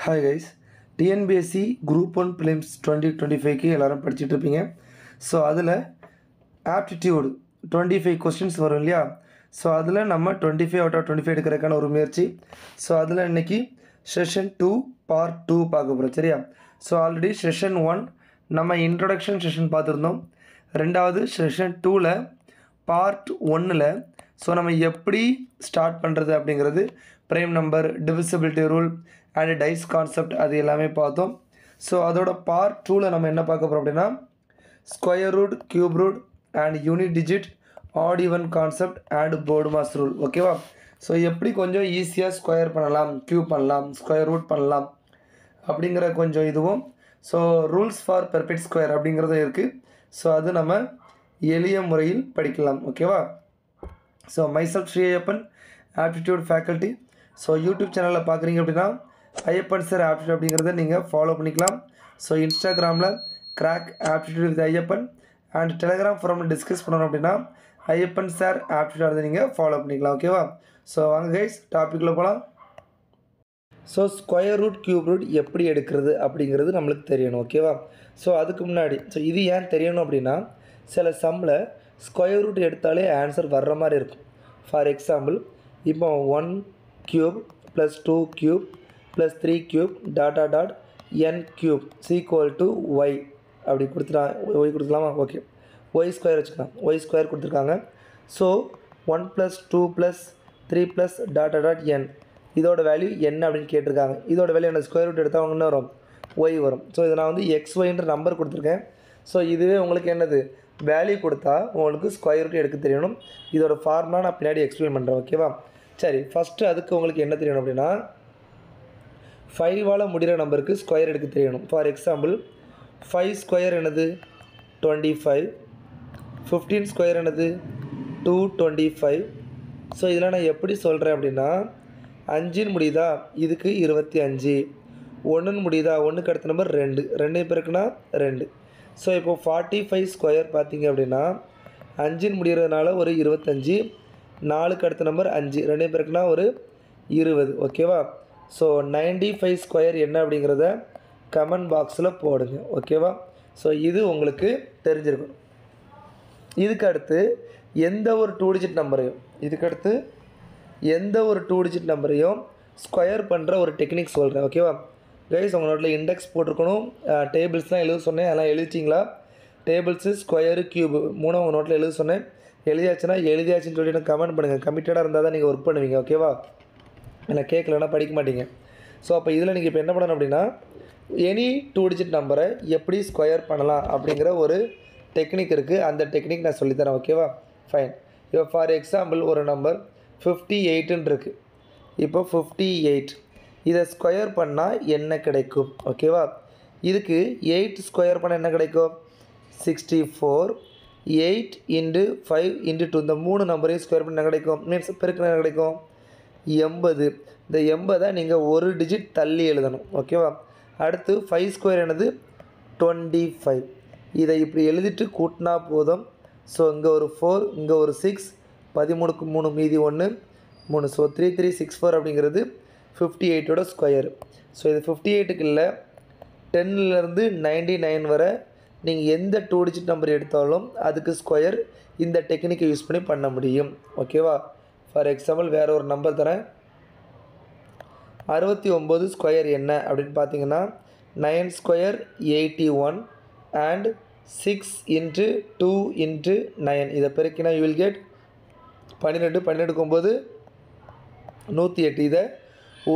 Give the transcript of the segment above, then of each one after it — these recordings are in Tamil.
Hi guys, TNPSC group 1 prelims 2025க்கு எல்லோரும் படிச்சுட்டு இருப்பீங்க. ஸோ அதில் ஆப்டிடியூட் 25 கொஸ்டின்ஸ் வரும் இல்லையா? ஸோ அதில் நம்ம 25 அவுட் ஆஃப் 25 எடுக்கிறதுக்கான ஒரு முயற்சி. ஸோ அதில் இன்றைக்கி செஷன் 2 பார்ட் 2 பார்க்க போகிறோம், சரியா? ஸோ ஆல்ரெடி செஷன் 1 நம்ம இன்ட்ரொடக்ஷன் செஷன் பார்த்துருந்தோம். ரெண்டாவது செஷன் 2ல் பார்ட் 1ல் ஸோ நம்ம எப்படி ஸ்டார்ட் பண்ணுறது அப்படிங்கிறது, prime number, divisibility rule and dice concept அது எல்லாமே பார்த்தோம். ஸோ அதோட பார்ட் 2ல் நம்ம என்ன பார்க்க போகிறோம் அப்படின்னா, square root, cube root and unit digit, odd even concept and BODMAS rule. ஓகேவா? ஸோ எப்படி கொஞ்சம் ஈஸியாக ஸ்கொயர் பண்ணலாம், கியூப் பண்ணலாம், ஸ்கொயர் ரூட் பண்ணலாம் அப்படிங்கிற கொஞ்சம் இதுவும், so rules for perfect square அப்படிங்கிறதும் இருக்குது. ஸோ அது நம்ம எளிய முறையில் படிக்கலாம். ஓகேவா? So myself Shri Ayyappan, aptitude faculty. So YouTube சேனலில் பார்க்குறீங்க அப்படின்னா ஐயப்பன் சார் ஆப்டிடியூட் அப்படிங்கிறத நீங்கள் ஃபாலோ பண்ணிக்கலாம். ஸோ இன்ஸ்டாகிராமில் crack aptitude with Ayyappan and Telegram ஃபாரமில் டிஸ்கஸ் பண்ணணும் அப்படின்னா ஐயப்பன் சார் ஆப்டிடியூட் அதை நீங்கள் ஃபாலோ பண்ணிக்கலாம். ஓகேவா? ஸோ வாங்க கைஸ், டாப்பிக்கில் போகலாம். So square root, cube root எப்படி எடுக்கிறது அப்படிங்கிறது நம்மளுக்கு தெரியணும். ஓகேவா? ஸோ அதுக்கு முன்னாடி இது ஏன் தெரியணும் அப்படின்னா, சில சம்மில் ஸ்கொயர் ரூட் எடுத்தாலே ஆன்சர் வர்ற மாதிரி இருக்கும். ஃபார் எக்ஸாம்பிள், இப்போ 1 cube plus 2 cube plus 3 cube dot N cube equal to Y அப்படி ஒய் கொடுத்துக்கலாமா? ஓகே, ஒய் ஸ்கொயர் வச்சுக்கலாம். ஒய் ஸ்கொயர் கொடுத்துருக்காங்க. So 1 plus 2 plus 3 plus dot N, இதோட வேல்யூ என்ன அப்படின்னு கேட்டிருக்காங்க. இதோட வேல்யூ என்ன? ஸ்கொயர் ரூட் எடுத்தால் என்ன வரும்? ஒய் வரும். ஸோ இதை நான் வந்து XYன்ற நம்பர் கொடுத்துருக்கேன். ஸோ இதுவே உங்களுக்கு என்னது வேல்யூ கொடுத்தா உங்களுக்கு ஸ்கொயர் ரூட் எடுக்க தெரியணும். இதோட ஃபார்முலா நான் பின்னாடி எக்ஸ்பிளைன் பண்ணுறேன். ஓகேவா? சரி, ஃபஸ்ட்டு அதுக்கு உங்களுக்கு என்ன தெரியணும் அப்படின்னா, 5ஆல் முடிகிற நம்பருக்கு ஸ்கொயர் எடுக்க தெரியணும். ஃபார் எக்ஸாம்பிள், 5 ஸ்கொயர் என்னது? 25. 15 ஸ்கொயர் என்னது? 225. ஸோ இதெல்லாம் நான் எப்படி சொல்கிறேன் அப்படின்னா, 5ன்னு முடியுதா, இதுக்கு 25. 1ன்னு முடியுதா, 1க்கு அடுத்த நம்பர் 2, 2 பேருக்குன்னா 2. ஸோ இப்போது 45 ஸ்கொயர் பார்த்திங்க அப்படின்னா, 5ன்னு முடிகிறதுனால ஒரு 25, 4க்கு அடுத்த நம்பர் 5, 2 பேருக்குன்னா ஒரு 20. ஓகேவா? ஸோ 95 ஸ்கொயர் என்ன அப்படிங்கிறத கமெண்ட் பாக்ஸில் போடுங்க. ஓகேவா? ஸோ இது உங்களுக்கு தெரிஞ்சிருக்கும். இதுக்கு அடுத்து எந்த ஒரு 2 டிஜிட் நம்பரையும் ஸ்கொயர் பண்ணுற ஒரு டெக்னிக் சொல்கிறேன். ஓகேவா கைஸ்? உங்கள் நோட்டில் இண்டெக்ஸ் போட்டிருக்கணும், டேபிள்ஸ்லாம் எழுத சொன்னேன், அதெல்லாம் எழுதிச்சிங்களா? டேபிள்ஸு, ஸ்கொயரு, கியூபு 3 உங்கள் நோட்டில் எழுத சொன்னேன். எழுதியாச்சுன்னா எழுதியாச்சுன்னு சொல்லி எனக்கு கமெண்ட் பண்ணுங்கள். கமிட்டடாக இருந்தால் தான் நீங்கள் ஒர்க் பண்ணுவீங்க. ஓகேவா? நான் கேட்கலன்னா படிக்க மாட்டீங்க. ஸோ அப்போ இதில் நீங்கள் இப்போ என்ன பண்ணணும் அப்படின்னா, எனி 2 டிஜிட் நம்பரை எப்படி ஸ்கொயர் பண்ணலாம் அப்படிங்கிற ஒரு டெக்னிக் இருக்குது. அந்த டெக்னிக் நான் சொல்லித்தரேன். ஓகேவா? ஃபைன். இப்போ ஃபார் எக்ஸாம்பிள், ஒரு நம்பர் 58ன்னு இருக்குது. இப்போ 58 இதை ஸ்கொயர் பண்ணால் என்ன கிடைக்கும்? ஓகேவா? இதுக்கு 8 ஸ்கொயர் பண்ணால் என்ன கிடைக்கும்? 64. 8 × 5 × 2 இந்த 3 நம்பரையும் ஸ்கொயர் பண்ண என்ன கிடைக்கும்? மீன்ஸ் பெருக்கினா என்ன கிடைக்கும்? 80. இந்த 80 நீங்கள் ஒரு டிஜிட் தள்ளி எழுதணும். ஓகேவா? அடுத்து 5 ஸ்கொயர் என்னது? 25. இதை இப்படி எழுதிட்டு கூட்டினா போதும். ஸோ இங்கே ஒரு 4, இங்கே ஒரு 6, 13க்கு 3 மீதி 1, 3. ஸோ 3364 அப்படிங்கிறது 58ஓட ஸ்கொயர். ஸோ இது 58க்கு இல்லை, 10லேருந்து 99 வரை நீங்கள் எந்த 2 டிஜிட் நம்பர் எடுத்தாலும் அதுக்கு ஸ்கொயர் இந்த டெக்னிக்கை யூஸ் பண்ணி பண்ண முடியும். ஓகேவா? ஃபார் எக்ஸாம்பிள், வேறு ஒரு நம்பர் தரேன். 69 ஸ்கொயர் என்ன அப்படின்னு பார்த்தீங்கன்னா, 9 ஸ்கொயர் 81 அண்ட் 6 × 2 × 9. இதை பெருக்கினா யூ வில் கெட் 12. 12க்கு 9 108. இதை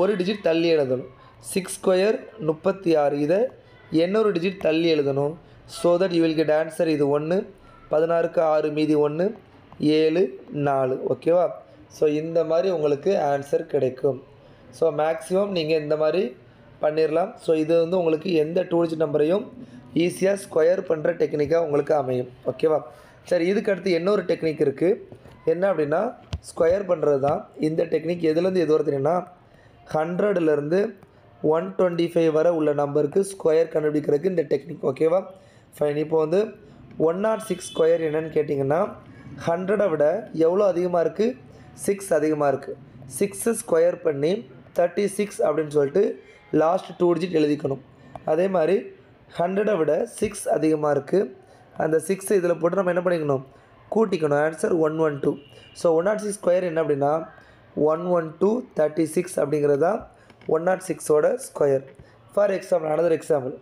ஒரு டிஜிட் தள்ளி எழுதணும். 6 ஸ்கொயர் 36. இதை இன்னொரு டிஜிட் தள்ளி எழுதணும். So that you will get answer. இது 1. 16க்கு 6 மீதி 1, 7, 4. ஓகேவா? ஸோ இந்த மாதிரி உங்களுக்கு ஆன்சர் கிடைக்கும். ஸோ மேக்ஸிமம் நீங்கள் இந்த மாதிரி பண்ணிடலாம். ஸோ இது வந்து உங்களுக்கு எந்த 2 டிஜிட் நம்பரையும் ஈஸியாக ஸ்கொயர் பண்ணுற டெக்னிக்காக உங்களுக்கு அமையும். ஓகேவா? சரி, இதுக்கு அடுத்து இன்னொரு டெக்னிக் இருக்குது. என்ன அப்படின்னா, ஸ்கொயர் பண்ணுறது தான். இந்த டெக்னிக் எதுலேருந்து எது வரை தெரியும்னா, 100லேருந்து 125 வரை உள்ள நம்பருக்கு ஸ்கொயர் கண்டுபிடிக்கிறதுக்கு இந்த டெக்னிக். ஓகேவா? ஃபைன். இப்போ வந்து 106 ஸ்கொயர் என்னன்னு கேட்டிங்கன்னா, 100 விட எவ்வளோ அதிகமாக இருக்குது? 6 அதிகமாக இருக்குது. 6 ஸ்கொயர் பண்ணி 36 அப்படின்னு சொல்லிட்டு லாஸ்ட் 2 டிஜிட் எழுதிக்கணும். அதே மாதிரி 100 விட 6 அதிகமாக இருக்குது. அந்த 6 இதில் போட்டு நம்ம என்ன பண்ணிக்கணும், கூட்டிக்கணும். ஆன்சர் 112. ஸோ 106 ஸ்கொயர் என்ன அப்படின்னா 11236 அப்படிங்கிறது தான் 106ஓட square. For example another example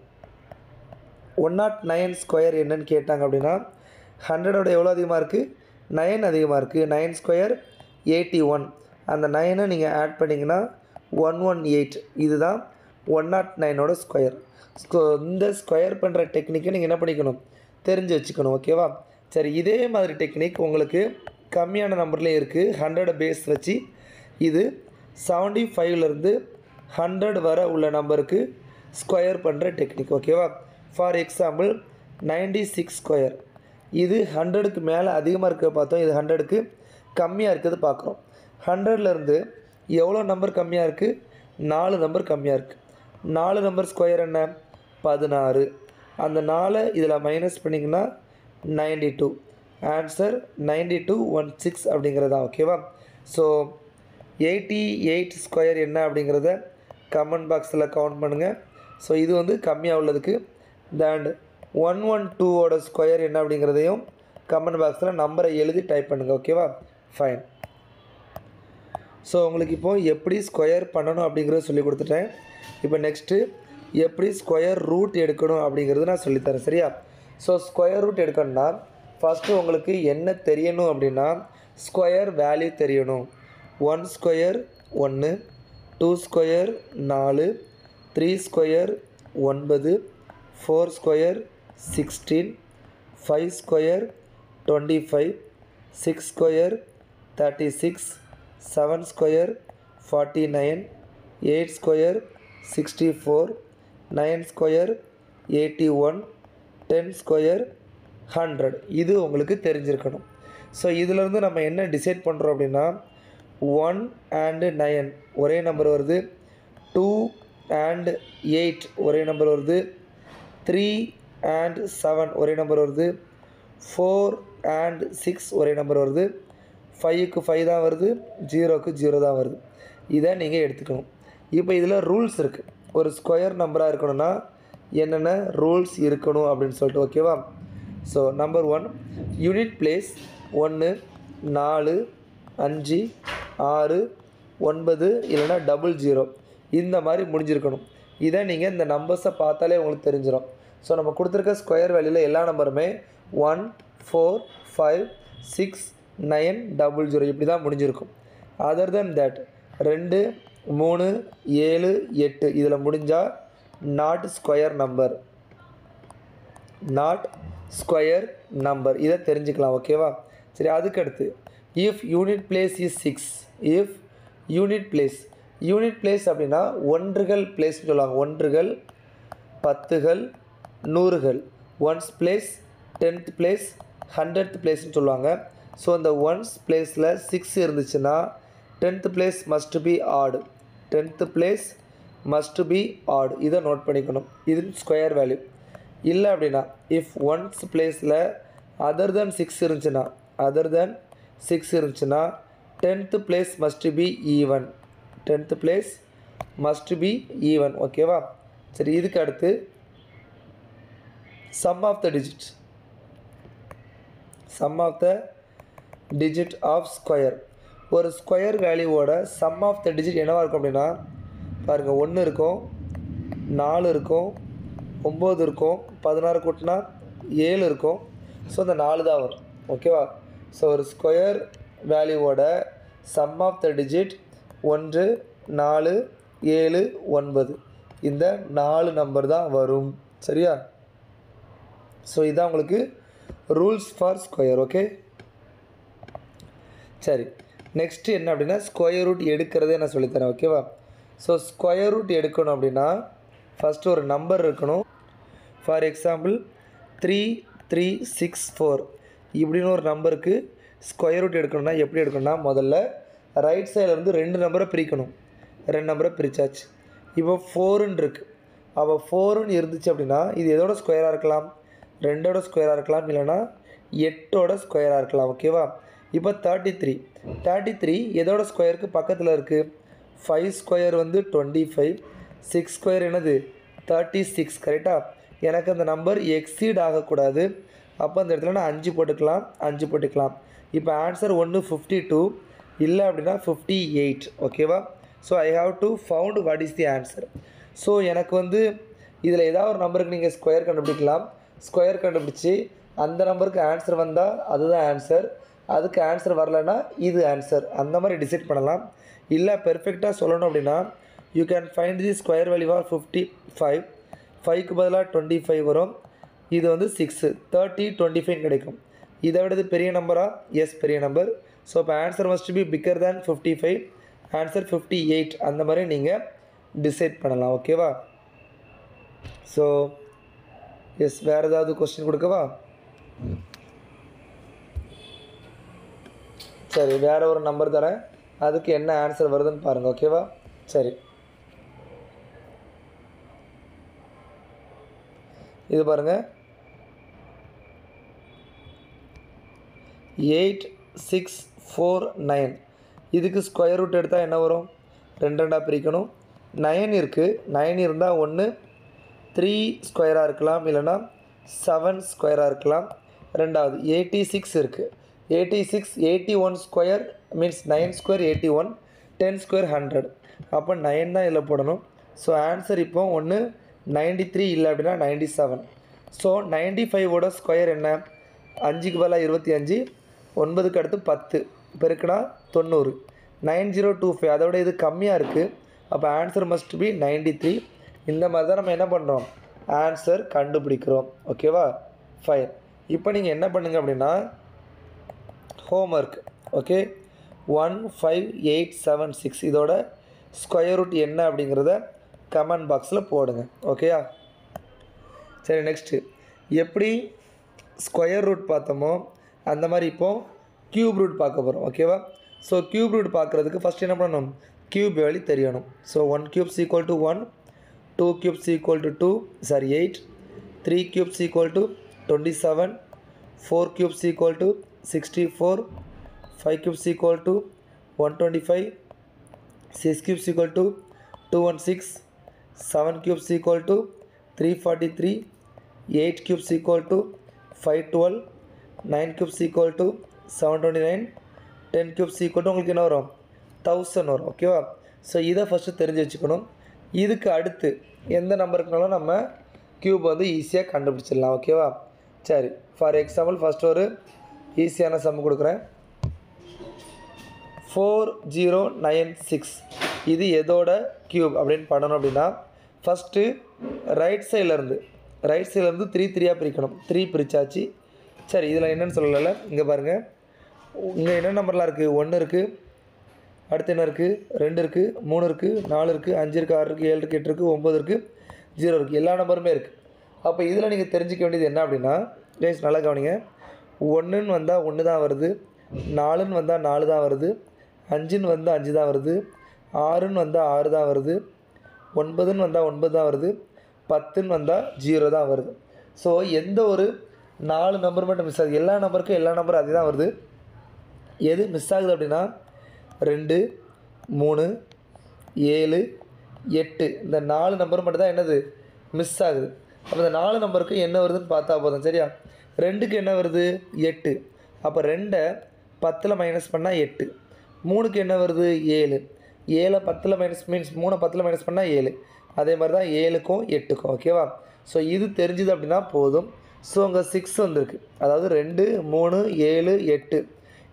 109 square என்னன்னு கேட்டாங்க அப்படின்னா 100ஓட எவ்வளோ அதிகமாக இருக்குது, 9 அதிகமாக இருக்குது. 9 ஸ்கொயர் 81. அந்த 9 நீங்கள் ஆட் பண்ணிங்கன்னா 118. இதுதான் 109ஓட ஸ்கொயர். இந்த ஸ்கொயர் பண்ணுற டெக்னிக்கை நீங்கள் என்ன பண்ணிக்கணும், தெரிஞ்சு வச்சுக்கணும். ஓகேவா? சரி, இதே மாதிரி டெக்னிக் உங்களுக்கு கம்மியான நம்பர்லேயும் இருக்குது. 100 பேஸ் வச்சு இது 75லேருந்து 100 வர உள்ள நம்பருக்கு ஸ்கொயர் பண்ணுற டெக்னிக். ஓகேவா? For example 96 square. இது 100க்கு மேலே அதிகமாக இருக்கிறத பார்த்தோம், இது 100க்கு கம்மியாக இருக்கிறது பார்க்குறோம். 100லேருந்து எவ்வளோ நம்பர் கம்மியாக இருக்குது, 4 நம்பர் கம்மியாக இருக்குது. 4 நம்பர் ஸ்கொயர் என்ன, 16. அந்த 4 இதில் மைனஸ் பண்ணிங்கன்னா 92. ஆன்சர் 9216 அப்படிங்கிறது தான். ஓகேவா? ஸோ 88 ஸ்கொயர் என்ன அப்படிங்கிறத கமெண்ட் பாக்ஸில் கவுண்ட் பண்ணுங்கள். ஸோ இது வந்து கம்மியாக உள்ளதுக்கு. அண்ட் 112ஓட ஸ்கொயர் என்ன அப்படிங்கிறதையும் கமெண்ட் பாக்ஸில் நம்பரை எழுதி டைப் பண்ணுங்கள். ஓகேவா? ஃபைன். ஸோ உங்களுக்கு இப்போது எப்படி ஸ்கொயர் பண்ணணும் அப்படிங்கிறத சொல்லி கொடுத்துட்டேன். இப்போ நெக்ஸ்ட்டு எப்படி ஸ்கொயர் ரூட் எடுக்கணும் அப்படிங்கிறது நான் சொல்லித்தரேன். சரியா? ஸோ ஸ்கொயர் ரூட் எடுக்கணும்னா ஃபஸ்ட்டு உங்களுக்கு என்ன தெரியணும் அப்படின்னா ஸ்கொயர் வேல்யூ தெரியணும். 1 square 1, 2 square 4, 3 square 9, 4 square 16, 5 square 25, 6 square 36, 7 square 49, 8 square 64, 9 square 81, 10 square 100. இது உங்களுக்கு தெரிஞ்சிருக்கணும். ஸோ இதிலேருந்து நம்ம என்ன டிசைட் பண்ணுறோம் அப்படின்னா 1 and 9 ஒரே நம்பர் வருது, 2 and 8 ஒரே நம்பர் வருது, 3 and 7 ஒரே நம்பர் வருது, 4 and 6 ஒரே நம்பர் வருது, 5க்கு 5 தான் வருது, 0க்கு 0 தான் வருது. இதை நீங்கள் எடுத்துக்கணும். இப்போ இதில் ரூல்ஸ் இருக்குது. ஒரு ஸ்கொயர் நம்பராக இருக்கணும்னா என்னென்ன ரூல்ஸ் இருக்கணும் அப்படின்னு சொல்லிட்டு. ஓகேவா? ஸோ நம்பர் 1 யூனிட் பிளேஸ் 1, 4, 5, 6, 9 இல்லைனா 00 இந்த மாதிரி முடிஞ்சிருக்கணும். இதை நீங்கள் இந்த நம்பர்ஸை பார்த்தாலே உங்களுக்கு தெரிஞ்சிடும். ஸோ நம்ம கொடுத்துருக்க ஸ்கொயர் வேல்யூவில் எல்லா நம்பருமே 1, 4, 5, 6, 9, 00 இப்படி தான் முடிஞ்சிருக்கும். அதர் தென் தட் 2, 3, 7, 8 இதில் முடிஞ்சால் not square number, not square number. இதை தெரிஞ்சுக்கலாம். ஓகேவா? சரி, அதுக்கடுத்து if unit place is 6, if unit place அப்படின்னா ஒன்றுகள் பிளேஸ்னு சொல்லுவாங்க. ஒன்றுகள், 10கள், 100கள். Ones place, 10th place, 100th பிளேஸ்னு சொல்லுவாங்க. ஸோ இந்த ஒன்ஸ் பிளேஸில் 6 இருந்துச்சுன்னா 10th place must be odd, 10th place must be odd. இதை நோட் பண்ணிக்கணும். இது ஸ்கொயர் வேல்யூ. இல்லை அப்படின்னா இஃப் ஒன்ஸ் பிளேஸில் அதர் தென் 6 இருந்துச்சுன்னா, அதர் தென் 6 இருந்துச்சுன்னா 10th place must be even, 10th place must be even. ஓகேவா? சரி, இதுக்கு அடுத்து sum of the digit, sum of the digit of square. ஒரு ஸ்கொயர் வேல்யூவோட சம் ஆஃப் த டிஜிட் என்னவாக இருக்கும் அப்படின்னா பாருங்கள், 1 இருக்கும், 4 இருக்கும், 9 இருக்கும், 16 கூட்டினா 7 இருக்கும். ஸோ இந்த 4 தான் வரும். ஓகேவா? ஸோ ஒரு ஸ்கொயர் வேல்யூவோட சம் ஆஃப் த டிஜிட் 1, 4, 7, 9 இந்த 4 நம்பர் தான் வரும். சரியா? ஸோ இதுதான் உங்களுக்கு ரூல்ஸ் ஃபார் ஸ்கொயர். ஓகே, சரி, நெக்ஸ்ட்டு என்ன அப்படின்னா ஸ்கொயர் ரூட் எடுக்கிறதே நான் சொல்லித்தரேன். ஓகேவா? ஸோ ஸ்கொயர் ரூட் எடுக்கணும் அப்படின்னா ஃபஸ்ட்டு ஒரு நம்பர் இருக்கணும். ஃபார் எக்ஸாம்பிள் 3364 இப்படின்னு ஒரு நம்பருக்கு ஸ்கொயர் ரூட் எடுக்கணும்னா எப்படி எடுக்கணும்னா முதல்ல ரைட் சைட்லேருந்து 2 நம்பரை பிரிக்கணும். 2 நம்பரை பிரித்தாச்சு. இப்போ 4ன்னு இருக்குது. அப்போ 4ன்னு இருந்துச்சு அப்படின்னா இது எதோட ஸ்கொயராக இருக்கலாம், 2ஓட ஸ்கொயராக இருக்கலாம், இல்லைனா 8ஓட ஸ்கொயராக இருக்கலாம். ஓகேவா? இப்போ 33 எதோட ஸ்கொயருக்கு பக்கத்தில் இருக்குது, 5 ஸ்கொயர் வந்து 25, 6 ஸ்கொயர் என்னது 36 கரெக்டாக. எனக்கு அந்த நம்பர் எக்ஸீட் ஆகக்கூடாது. அப்போ அந்த இடத்துல நான் 5 போட்டுக்கலாம், 5 போட்டுக்கலாம். இப்போ ஆன்சர் ஒன்று 52 இல்லை அப்படின்னா 58 ஓகேவா. So I have to found what is the answer. So எனக்கு வந்து இதில் ஏதாவது ஒரு நம்பருக்கு நீங்கள் ஸ்கொயர் கண்டுபிடிக்கலாம். ஸ்கொயர் கண்டுபிடிச்சி அந்த நம்பருக்கு ஆன்சர் வந்தால் அதுதான் ஆன்சர், அதுக்கு ஆன்சர் வரலைன்னா இது ஆன்சர், அந்த மாதிரி டிசைட் பண்ணலாம். இல்லை பெர்ஃபெக்டாக சொல்லணும் அப்படின்னா you can find the square value of 55. 5க்கு பதிலாக 25 வரும். இது வந்து 6 30 25 கிடைக்கும். இதை விட இது பெரிய நம்பரா? எஸ் பெரிய நம்பர். ஸோ இப்போ answer must be bigger than 55. Answer 58 அந்த மாதிரி நீங்கள் டிசைட் பண்ணலாம் ஓகேவா. ஸோ எஸ் வேறு ஏதாவது கொஸ்டின் கொடுக்கவா? சரி வேறு ஒரு நம்பர் தரேன், அதுக்கு என்ன ஆன்சர் வருதுன்னு பாருங்கள் ஓகேவா. சரி இது பாருங்கள் 8649. இதுக்கு ஸ்கொயர் ரூட் எடுத்தால் என்ன வரும்? 2 பிரிக்கணும். 9 இருக்குது, 9 இருந்தால் ஒன்று 3 ஸ்கொயராக இருக்கலாம், இல்லைனா 7 ஸ்கொயராக இருக்கலாம். ரெண்டாவது 86 இருக்குது, 86 81 ஸ்கொயர் மீன்ஸ் 9 ஸ்கொயர் 81, 10 ஸ்கொயர் 100. அப்போ 9 தான் இதில் போடணும். ஸோ ஆன்சர் இப்போ ஒன்று 93 இல்லை அப்படின்னா 97. ஸோ 95ஓட ஸ்கொயர் என்ன? 5க்கு பதிலாக 25, 9க்கு அடுத்து 10 பெருக்குனா 90. 9025 அதோட இது கம்மியாக இருக்குது. அப்போ ஆன்சர் மஸ்ட் பி 93. இந்த மாதிரி தான் நம்ம என்ன பண்ணுறோம்? ஆன்சர் கண்டுபிடிக்கிறோம் ஓகேவா. ஃபைன். இப்போ நீங்கள் என்ன பண்ணுங்க அப்படின்னா ஹோம்ஒர்க் ஓகே 15876 இதோட ஸ்கொயர் ரூட் என்ன அப்படிங்கிறத கமெண்ட் பாக்ஸில் போடுங்க ஓகேயா. சரி நெக்ஸ்ட்டு எப்படி ஸ்கொயர் ரூட் பார்த்தோமோ அந்த மாதிரி இப்போது க்யூப் ரூட் பார்க்க போகிறோம் ஓகேவா. ஸோ க்யூப் ரூட் பார்க்குறதுக்கு ஃபஸ்ட் என்ன பண்ணணும்? க்யூப் வேல்யூ தெரியணும். So 1 cubes equal to 1, 2 cubes equal to 2 sorry 8, 3 cubes equal to 27, 4 cubes equal to 64, 5 cubes equal to 125, 6 cubes equal to 216, 7 cubes equal to 343, 8 cubes equal to 512, 9 cubes equal to 729, 10 cubes equal to உங்களுக்கு என்ன வரும்? 1000 வரும் ஓகேவா. ஸோ இதை ஃபஸ்ட்டு தெரிஞ்சு வச்சுக்கணும். இதுக்கு அடுத்து எந்த நம்பருக்குனாலும் நம்ம க்யூப் வந்து ஈஸியாக கண்டுபிடிச்சிடலாம் ஓகேவா. சரி ஃபார் எக்ஸாம்பிள் ஃபஸ்ட்டு ஒரு ஈஸியான சம் கொடுக்குறேன். 4096 இது எதோட க்யூப் அப்படின்னு பண்ணணும் அப்படின்னா ஃபஸ்ட்டு ரைட் சைட்லேருந்து 3 3 பிரிக்கணும். 3 பிரித்தாச்சு. சரி இதில் என்னென்னு சொல்லலை, இங்கே பாருங்கள் இங்கே என்ன நம்பர்லாம் இருக்குது? 1 இருக்குது, அடுத்து என்ன இருக்குது? 2 இருக்குது, 3 இருக்குது, 4 இருக்குது, 5 இருக்குது, 6 இருக்குது, 7 இருக்குது, 8 இருக்குது, 9 இருக்குது, 0 இருக்குது, எல்லா நம்பருமே இருக்குது. அப்போ இதில் நீங்கள் தெரிஞ்சிக்க வேண்டியது என்ன அப்படின்னா கைஸ் நல்லா கவனிங்க. 1ன்னு வந்தால் 1 தான் வருது, 4ன்னு வந்தால் 4 தான் வருது, 5ன்னு வந்தால் 5 தான் வருது, 6ன்னு வந்தால் 6 தான் வருது, 9ன்னு வந்தால் 9 தான் வருது, 10ன்னு வந்தால் 0 தான் வருது. ஸோ எந்த ஒரு 4 நம்பர் மட்டும் மிஸ் ஆகுது, எல்லா நம்பருக்கும் எல்லா நம்பரும் அதே தான் வருது. எது மிஸ் ஆகுது அப்படின்னா 2, 3, 7, 8 இந்த 4 நம்பர் மட்டும் தான் என்னது மிஸ் ஆகுது. அப்போ இந்த 4 நம்பருக்கு என்ன வருதுன்னு பார்த்தா போதும் சரியா. 2க்கு என்ன வருது? 8. அப்போ 2ஐ 10ல் மைனஸ் பண்ணால் 8. 3க்கு என்ன வருது? 7. 7 10ல் மைனஸ் மீன்ஸ் 3 10ல் மைனஸ் பண்ணால் 7. அதே மாதிரி தான் 7க்கும் 8க்கும் ஓகேவா. ஸோ இது தெரிஞ்சுது அப்படின்னா போதும். ஸோ அங்கே 6 வந்திருக்கு, அதாவது 2, 3, 7, 8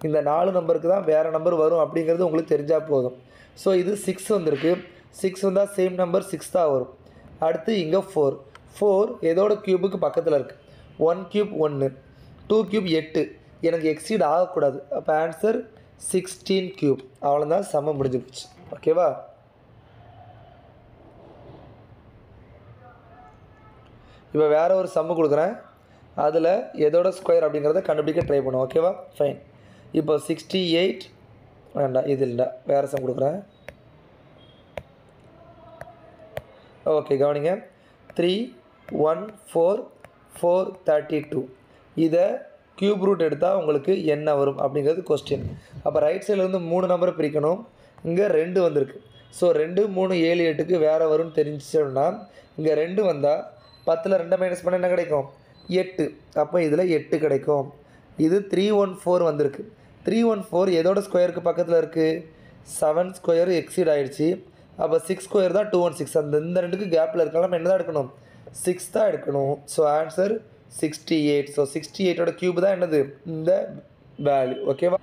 இந்த 4 நம்பருக்கு தான் வேறு நம்பர் வரும் அப்படிங்கிறது உங்களுக்கு தெரிஞ்சால் போதும். ஸோ இது 6 வந்திருக்கு, 6 வந்தால் சேம் நம்பர் 6 தான் வரும். அடுத்து இங்கே 4 எதோட க்யூபுக்கு பக்கத்தில் இருக்குது? 1 cube 1, 2 cube 8 எனக்கு எக்ஸீட் ஆகக்கூடாது. அப்போ ஆன்சர் 16 cube. அவ்வளோதான் சமம் முடிஞ்சு போச்சு ஓகேவா. இப்போ வேறு ஒரு சம்மு கொடுக்குறேன், அதில் எதோட ஸ்கொயர் அப்படிங்கிறத கண்டுபிடிக்க ட்ரை பண்ணுவோம் ஓகேவா. ஃபைன். இப்போ 68 வேண்டாம், இது இல்லை, வேறு சம் கொடுக்குறேன். ஓகே கவனிங்க. 314,432 இதை க்யூப் ரூட் எடுத்தால் உங்களுக்கு என்ன வரும் அப்படிங்கிறது கொஸ்டின். அப்போ ரைட் சைட்லேருந்து 3 நம்பரை பிரிக்கணும். இங்கே 2 வந்திருக்கு, ஸோ 2 3 7 8க்கு வேறு வரும்னு தெரிஞ்சிச்சோம்னா இங்கே 2 வந்தால் 10ல் 2 மைனஸ் பண்ண என்ன கிடைக்கும் 8. அப்போ இதில் 8 கிடைக்கும். இது 314 வந்திருக்கு. 314 எதோட ஸ்கொயருக்கு பக்கத்தில் இருக்குது 7 ஸ்கொயர் எக்ஸீட் ஆகிடுச்சு. அப்போ 6 ஸ்கொயர் தான் 216. அந்த இந்த ரெண்டுக்கு கேப்பில் இருக்கலாம். நம்ம என்ன தான் எடுக்கணும் 6 தான் எடுக்கணும். So answer 68. ஸோ 68ஓட க்யூப் தான் என்னது இந்த வேல்யூ. ஓகேவா?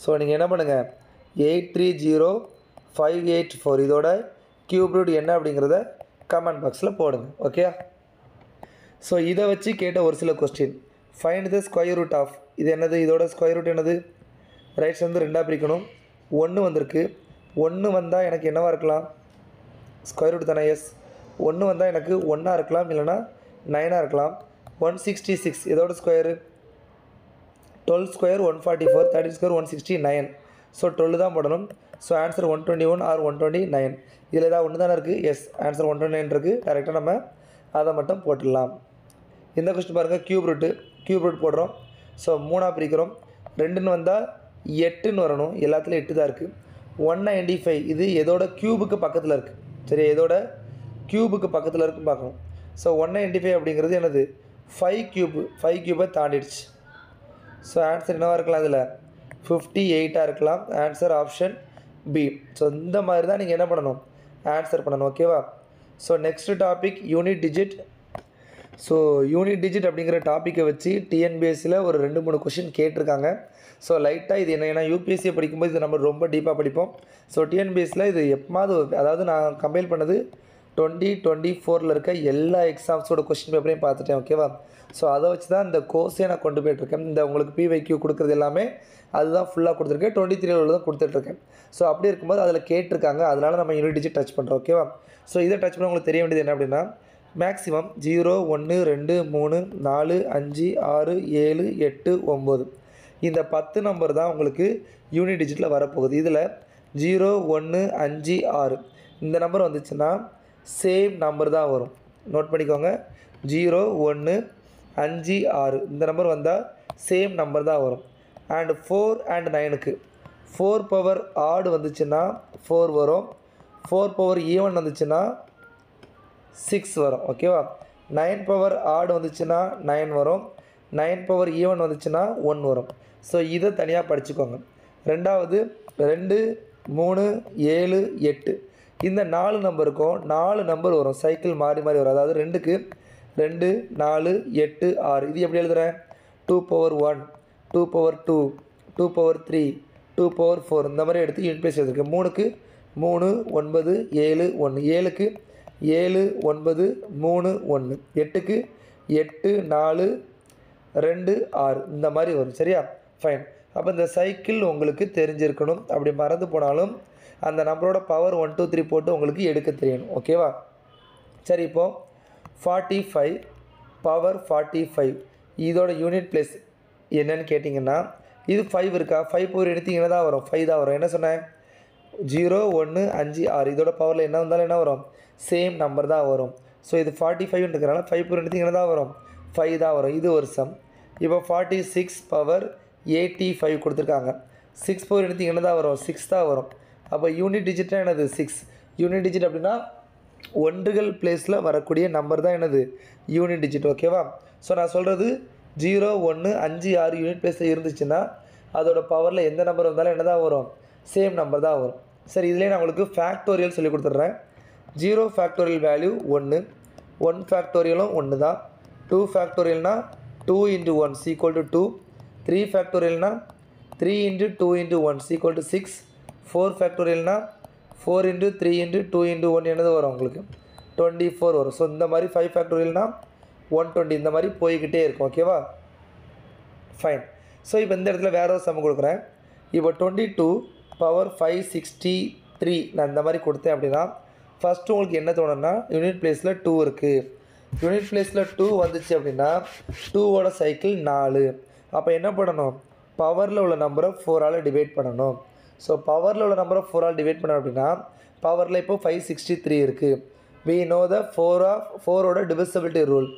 ஸோ நீங்கள் என்ன பண்ணுங்கள் 830584 இதோட க்யூப் ரூட் என்ன அப்படிங்கிறத கமெண்ட் பாக்ஸில் போடுங்க. ஓகே? ஸோ இதை வச்சு கேட்ட ஒரு சில question. Find the square root of இது என்னது, இதோட ஸ்கொயர் ரூட் என்னது, ரைட்ஸ் வந்து 2ஆக பிரிக்கணும். 1 வந்திருக்கு. 1 வந்தால் எனக்கு என்னவாக இருக்கலாம் ஸ்கொயர் ரூட் தானே. எஸ் 1 வந்தால் எனக்கு 1ஆக இருக்கலாம், இல்லைனா 9ஆக இருக்கலாம். 166 இதோட ஸ்கொயரு 12 ஸ்கொயர் 144, 13 ஸ்கொயர் 169. ஸோ 12 தான் போடணும். So answer 121 or 129. இதில் ஏதாவது ஒன்று தானே இருக்குது. எஸ் ஆன்சர் 129 இருக்குது. டேரெக்டாக நம்ம அதை மட்டும் போட்டுடலாம். இந்த கொஸ்டின் பாருங்கள், க்யூப் ரூட் போடுறோம். ஸோ 3ஆக பிரிக்கிறோம். 2ன்னு வந்தால் 8ன்னு வரணும். எல்லாத்துலேயும் 8 தான் இருக்குது. 195 இது எதோட க்யூபுக்கு பக்கத்தில் இருக்குது. சரி, எதோட க்யூபுக்கு பக்கத்தில் இருக்குன்னு பார்க்கணும். ஸோ 195 அப்படிங்கிறது என்னது 5 க்யூபை தாண்டிடுச்சு. ஸோ ஆன்சர் என்னவாக இருக்கலாம், இதில் 58ஆக இருக்கலாம். Answer option B. ஸோ இந்த மாதிரி தான் நீங்கள் என்ன பண்ணணும் ஆன்சர் பண்ணணும். ஓகேவா? So next topic unit digit. So unit digit அப்படிங்கிற டாப்பிக்கை வச்சு டிஎன்பிஎஸ்சியில் ஒரு 2-3 கொஷின் கேட்டிருக்காங்க. ஸோ லைட்டாக இது ஏன்னா யூபிஎஸ்சியை படிக்கும்போது இது நம்ம ரொம்ப டீப்பாக படிப்போம். ஸோ டிஎன்பிஎஸ்சியில் இது எப்போது, அதாவது நான் கம்பைல் பண்ணது 2024 இருக்க எல்லா எக்ஸாம்ஸோட கொஸ்டின் பேப்பரையும் பார்த்துட்டேன். ஓகேவா? ஸோ அதை வச்சு தான் இந்த கோர்ஸே நான் கொண்டு போய்ட்டுருக்கேன். இந்த உங்களுக்கு பிவைக்யூ கொடுக்குறது எல்லாமே அதுதான் ஃபுல்லாக கொடுத்துருக்கேன். 23 தான் கொடுத்துட்ருக்கேன். ஸோ அப்படி இருக்கும்போது அதில் கேட்டிருக்காங்க. அதனால் நம்ம யூனிட் டிஜிட் டச் பண்ணுறோம். ஓகேவா? ஸோ இதை டச் பண்ண உங்களுக்கு தெரிய வேண்டியது என்ன அப்படின்னா, மேக்ஸிமம் 0 1 2 3 4 5 6 7 8 9 இந்த 10 நம்பர் தான் உங்களுக்கு யூனிட் டிஜிட்டில் வரப்போகுது. இதில் 0 1 5 6 இந்த நம்பர் வந்துச்சுன்னா சேம் நம்பர் தான் வரும். நோட் பண்ணிக்கோங்க. 0 1 5 6 இந்த நம்பர் வந்தால் சேம் நம்பர் தான் வரும். அண்ட் 4 அண்ட் 9க்கு 4 பவர் ஆடு வந்துச்சுன்னா 4 வரும். 4 பவர் ஈவன் வந்துச்சுன்னா 6 வரும். ஓகேவா? 9 பவர் ஆடு வந்துச்சுன்னா 9 வரும். 9 பவர் ஈவன் வந்துச்சுன்னா 1 வரும். ஸோ இதை தனியாக படிச்சுக்கோங்க. ரெண்டாவது 2 3 7 8 இந்த 4 நம்பருக்கும் 4 நம்பர் வரும். சைக்கிள் மாறி மாறி வரும். அதாவது 2க்கு 2 4 8 6 இது எப்படி எழுதுகிறேன் 2 பவர் 1 2 பவர் 2 2 பவர் 3 2 பவர் 4 இந்த மாதிரி எடுத்து யூனிட் பிளேஸ் எழுதிருக்கேன். 3க்கு 3 9 7 1 7க்கு 7 9 3 1 8க்கு 8 4 2 6 இந்த மாதிரி வரும். சரியா? ஃபைன். அப்போ இந்த சைக்கிள் உங்களுக்கு தெரிஞ்சிருக்கணும். அப்படி மறந்து போனாலும் அந்த நம்பரோட பவர் 1 2 3 போட்டு உங்களுக்கு எடுக்க தெரியணும். ஓகேவா? சரி, இப்போது 45 பவர் 45 இதோட யூனிட் பிளேஸ் என்னன்னு கேட்டிங்கன்னா, இது 5 இருக்கா, 5 பவர் எடுத்திங்கன்னா தான் வரும், 5 தான் வரும். என்ன சொன்னேன் 0 1 5 6 இதோட பவரில் என்ன வந்தாலும் என்ன வரும் சேம் நம்பர் தான் வரும். ஸோ இது 45 இருக்கிறனால 5 பவர் எடுத்திங்கன்னா தான் வரும் 5 தான் வரும். இது ஒரு சம். இப்போ 46 பவர் 85 கொடுத்துருக்காங்க. 6 பவர் எடுத்திங்கன்னா தான் வரும் 6 தான் வரும். அப்போ யூனிட் டிஜிட்டாக என்னது 6. யூனிட் டிஜிட் அப்படின்னா ஒன்றுகள் பிளேஸில் வரக்கூடிய நம்பர் தான் என்னது யூனிட் டிஜிட். ஓகேவா? ஸோ நான் சொல்கிறது 0 1 5 6 யூனிட் பிளேஸில் இருந்துச்சுன்னா அதோட பவரில் எந்த நம்பர் வந்தாலும் என்ன தான் வரும் சேம் நம்பர் தான் வரும். சரி, இதிலே நான் உங்களுக்கு ஃபேக்டோரியல் சொல்லி கொடுத்துட்றேன். 0 ஃபேக்டோரியல் வேல்யூ 1, 1 ஃபேக்டோரியலும் 1 தான். 2 ஃபேக்டோரியல்னா 2 × 1 = 2, 3 ஃபேக்டோரியல்னா 3 × 2 × 1 = 6, 4 ஃபேக்டோரியல்னா 4 × 3 × 2 × 1 என்னது வரும் உங்களுக்கு 24 வரும். ஸோ இந்த மாதிரி 5 ஃபேக்டோரியல்னா 120 இந்த மாதிரி போய்கிட்டே இருக்கும். ஓகேவா? ஃபைன். ஸோ இப்போ இந்த இடத்துல வேறு ஒரு சம் கொடுக்குறேன். இப்போ 22 பவர் 563 நான் இந்த மாதிரி கொடுத்தேன் அப்படின்னா ஃபஸ்ட்டு உங்களுக்கு என்ன தோணுன்னா யூனிட் பிளேஸில் 2 இருக்குது. யூனிட் பிளேஸில் 2 வந்துச்சு அப்படின்னா 2ஓட சைக்கிள் 4. அப்போ என்ன பண்ணணும் பவரில் உள்ள நம்பரை 4ஆல் டிவைட் பண்ணணும். ஸோ பவரில் உள்ள நம்பரை 4ஆல் டிவைட் பண்ணணும் அப்படின்னா பவரில் இப்போ 563 இருக்குது. we know the 4ஓட டிவிசிபிலிட்டி ரூல்.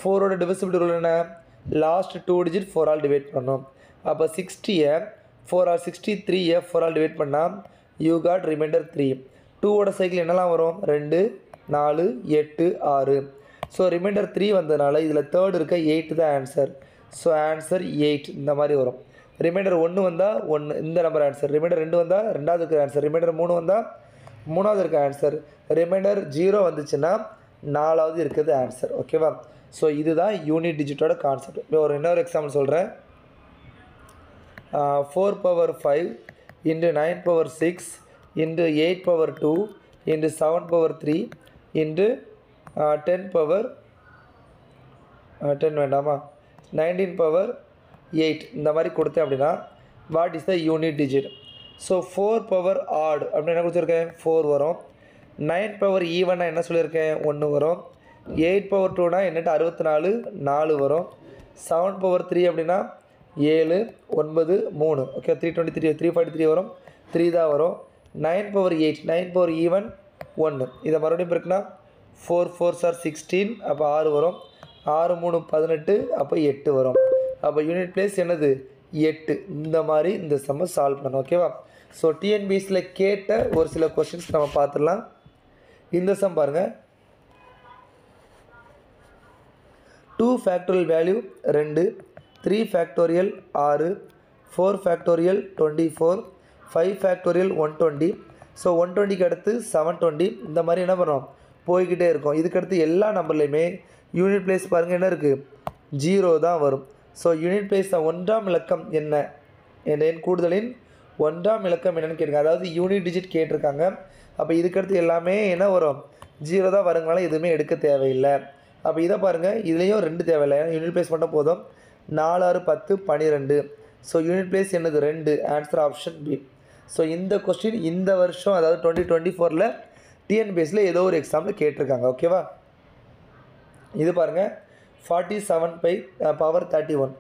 4ஓட டிவிசிபிலிட்டி ரூல் என்ன லாஸ்ட் 2 டிஜிட் 4ஆல் டிவைட் பண்ணணும். அப்போ 60யை 4ஆல் 63யை 4ஆல் டிவைட் பண்ணால் யூ காட் ரிமைண்டர் 3. 2ஓட சைக்கிள் என்னெல்லாம் வரும் 2 4 8 6 ஸோ ரிமைண்டர் 3 வந்ததுனால இதில் தேர்ட் இருக்க 8 தான் ஆன்சர் ஸோ ஆன்சர் 8 இந்த மாதிரி வரும் ரிமைண்டர் 1 வந்தால் 1 இந்த நம்பர் ஆன்சர் ரிமைண்டர் 2 வந்தால் ரெண்டாவது இருக்கிற ஆன்சர் ரிமைண்டர் 3 வந்தால் மூணாவது இருக்க ஆன்சர் ரிமைண்டர் 0 வந்துச்சுன்னா நாலாவது இருக்கிறது ஆன்சர் ஓகேவா ஸோ இதுதான் யூனிட் டிஜிட்டோட கான்செப்ட் இன்னொரு எக்ஸாம்பிள் சொல்கிறேன் 4 power 5 into 9 power 6 into 8 power 2 into 7 power 3 into 10 power 10 வேண்டாமா 19 power 8 இந்த மாதிரி கொடுத்தேன் அப்படின்னா what is the unit digit so 4 power odd அப்படின்னு என்ன கொடுத்துருக்கேன் 4 வரும் 9 power ஈவனா என்ன சொல்லியிருக்கேன் 1 வரும் 8 power 2னா என்னட்டு 64 4 வரும் 7 power 3 அப்படின்னா 7 9 3 ஓகே 323 343 வரும் 3 தான் வரும் 9 power 8 9 power ஈவன் 1 இதை மறுபடியும் இருக்குன்னா 4 4s are 16 அப்போ 6 வரும் 6 3 18 அப்போ 8 வரும் அப்போ யூனிட் பிளேஸ் என்னது 8 இந்த மாதிரி இந்த சம்மை சால்வ் பண்ணணும் ஓகேவா ஸோ டிஎன்பிஎஸ்சியில் கேட்ட ஒரு சில கொஷின்ஸ் நம்ம பார்த்துடலாம் இந்த சம் பாருங்கள் 2 factorial value 2 3 factorial 6 4 factorial 24 5 factorial 120 so 120க்கு அடுத்து 720 இந்த மாதிரி என்ன பண்ணுறோம் போய்கிட்டே இருக்கும் இதுக்கடுத்து எல்லா நம்பர்லையுமே யூனிட் பிளேஸ் பாருங்கள் என்ன இருக்குது 0 தான் வரும் ஸோ யூனிட் பிளேஸ் ஒன்றாம் இலக்கம் என்ன என் கூடுதலின் ஒன்றாம் இலக்கம் என்னென்னு கேட்டுருங்க அதாவது யூனிட் டிஜிட் கேட்டிருக்காங்க அப்போ இதுக்கடுத்து எல்லாமே என்ன வரும் 0 தான் வருங்கனால எதுவுமே எடுக்க தேவையில்லை அப்போ இதை பாருங்கள் இதுலேயும் 2 தேவையில்லை ஏன்னா யூனிட் பிளேஸ் மட்டும் போதும் 4 6 10 12 ஸோ யூனிட் பிளேஸ் என்னது 2 ஆன்சர் ஆப்ஷன் பி ஸோ இந்த கொஸ்டின் இந்த வருஷம் அதாவது 2024 டிஎன்பிஎஸ்சியில் ஏதோ ஒரு எக்ஸாமில் கேட்டிருக்காங்க ஓகேவா இது பாருங்கள் 47 power 31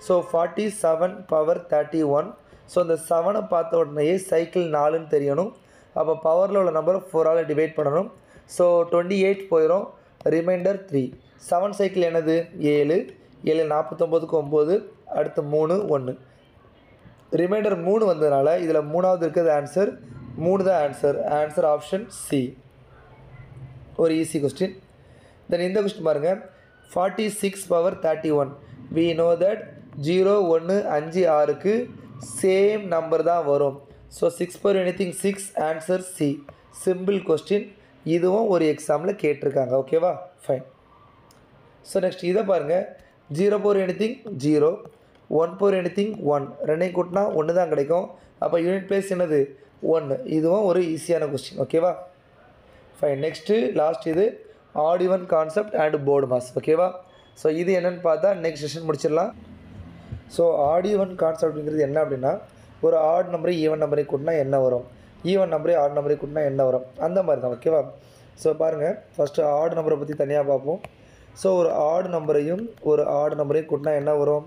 ஸோ 47 power 31 ஸோ இந்த 7 பார்த்த உடனேயே சைக்கிள் 4ன்னு தெரியணும் அப்போ பவரில் உள்ள நம்பரை 4ஆல் டிவைட் பண்ணணும் ஸோ 28 போயிடும் ரிமைண்டர் 3 7 சைக்கிள் என்னது 7 7 49க்கு 9 அடுத்து 3 1 ரிமைண்டர் 3 வந்ததுனால இதில் மூணாவது இருக்கிறது ஆன்சர் 3 தான் ஆன்சர் ஆப்ஷன் சி ஒரு ஈஸி கொஸ்டின் தென் இந்த கொஸ்டின் பாருங்கள் 46 power 31 we know that 0 1 5 6க்கு same number தான் வரும் so 6 power anything 6 answer C simple question இதுவும் ஒரு எக்ஸாமில் கேட்டிருக்காங்க ஓகேவா ஃபைன் ஸோ நெக்ஸ்ட் இதை பாருங்கள் 0 power anything 0 1 power anything 1 ரெண்டையும் கூட்டினா 1 தான் கிடைக்கும் அப்போ யூனிட் பிளேஸ் என்னது 1 இதுவும் ஒரு ஈஸியான கொஸ்டின் ஓகேவா ஃபைன் நெக்ஸ்ட்டு லாஸ்ட் இது odd even concept and BODMAS ஓகேவா ஸோ இது என்னென்னு பார்த்தா நெக்ஸ்ட் செஷன் முடிச்சிடலாம் ஸோ ஆட் ஈவன் கான்செப்ட்ங்கிறது என்ன அப்படின்னா ஒரு ஆட் நம்பரை ஈவன் நம்பரை கூட்டினா என்ன வரும் ஈவன் நம்பரே ஆட் நம்பரை கூட்டினா என்ன வரும் அந்த மாதிரி தான் ஓகேவா ஸோ பாருங்கள் ஃபஸ்ட்டு ஆட் நம்பரை பற்றி தனியாக பார்ப்போம் ஸோ ஒரு ஆட் நம்பரையும் கூட்டினா என்ன வரும்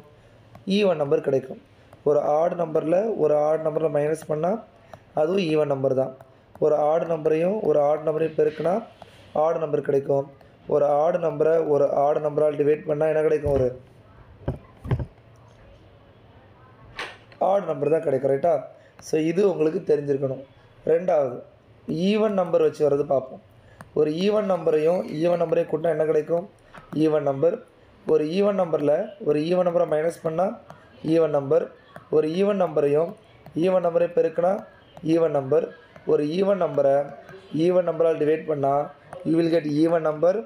ஈவன் நம்பர் கிடைக்கும் ஒரு ஆட் நம்பரில் மைனஸ் பண்ணால் அதுவும் ஈவன் நம்பர் தான் ஒரு ஆட் நம்பரையும் பெருக்குனா ஆட் நம்பர் கிடைக்கும் ஒரு ஆட் நம்பரால் டிவைட் பண்ணால் என்ன கிடைக்கும் ஒரு ஆட் நம்பர் தான் கிடைக்கும் ரைட்டா ஸோ இது உங்களுக்கு தெரிஞ்சிருக்கணும் ரெண்டாவது ஈவன் நம்பர் வச்சு வர்றது பார்ப்போம் ஒரு ஈவன் நம்பரையும் கூட்டினா என்ன கிடைக்கும் ஈவன் நம்பர் ஒரு ஈவன் நம்பரை மைனஸ் பண்ணால் ஈவன் நம்பர் ஒரு ஈவன் நம்பரை பெருக்கினா ஈவன் நம்பர் ஒரு ஈவன் நம்பரால் டிவைட் பண்ணால் you will get even number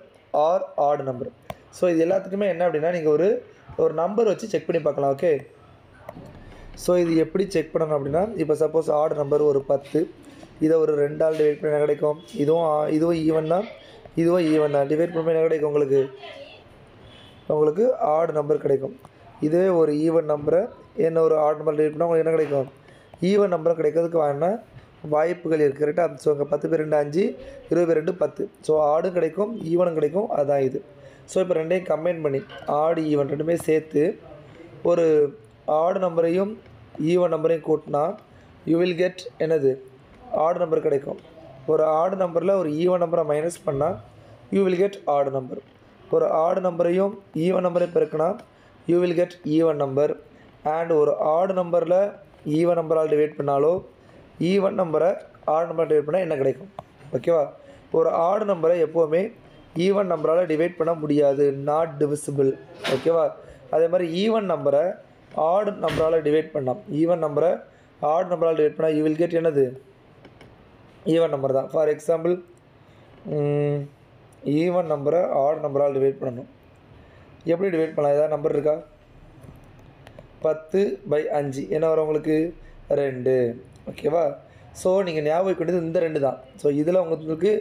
or odd number so இது எல்லாத்துக்குமே என்ன அப்படின்னா நீங்கள் ஒரு நம்பர் வச்சு செக் பண்ணி பார்க்கலாம் ஓகே ஸோ இது எப்படி செக் பண்ணணும் அப்படின்னா இப்போ சப்போஸ் ஆட் நம்பர் ஒரு 10 இதை ஒரு 2ஆல் டிவைட் பண்ணி என்ன கிடைக்கும் இதுவும் ஈவன் தான் டிவைட் பண்ணி என்ன கிடைக்கும் உங்களுக்கு ஆட் நம்பர் கிடைக்கும் இதே ஒரு ஈவன் நம்பரை ஒரு ஆட் நம்பர் டிவைட் பண்ணால் உங்களுக்கு என்ன கிடைக்கும் ஈவன் நம்பர் கிடைக்கிறதுக்கு வேணால் வாய்ப்புகள் இருக்குது கரெக்டாக ஸோ இங்கே 10 பேர் 2 5 20 2 10 ஸோ ஆடும் கிடைக்கும் ஈவனும் கிடைக்கும் அதான் இது ஸோ இப்போ ரெண்டையும் கம்பைன் பண்ணி ஆடு ஈவன் ரெண்டுமே சேர்த்து ஒரு ஆடு நம்பரையும் ஈவன் நம்பரையும் கூட்டினா யூ வில் கெட் என்னது ஆடு நம்பர் கிடைக்கும் ஒரு ஆடு நம்பரில் ஒரு ஈவன் நம்பரை மைனஸ் பண்ணால் you will get odd number ஒரு ஆடு நம்பரையும் ஈவன் நம்பரையும் பெருக்கினா you will get even number and ஒரு ஆடு நம்பரில் ஈவன் நம்பரால் டிவைட் பண்ணாலோ ஈவன் நம்பரை ஆட் நம்பர் டிவைட் பண்ணால் என்ன கிடைக்கும் ஓகேவா. ஒரு ஆட் நம்பரை எப்போவுமே ஈவன் நம்பரால் டிவைட் பண்ண முடியாது, நாட் டிவிசிபிள். ஓகேவா. அதே மாதிரி ஈவன் நம்பரை ஆட் நம்பரால் டிவைட் பண்ணலாம். ஈவன் நம்பரை ஆட் நம்பரால் டிவைட் பண்ணால் யூ வில் கெட் என்னது, ஈவன் நம்பர் தான். ஃபார் எக்ஸாம்பிள் ஈவன் நம்பரை ஆட் நம்பரால் டிவைட் பண்ணணும். எப்படி டிவைட் பண்ணலாம், ஏதாவது நம்பர் இருக்கா? 10/5 என்ன வரும் உங்களுக்கு, 2. ஓகேவா. ஸோ நீங்கள் ஞாபகம் வேண்டியது இந்த 2 தான். ஸோ இதில் உங்களுக்கு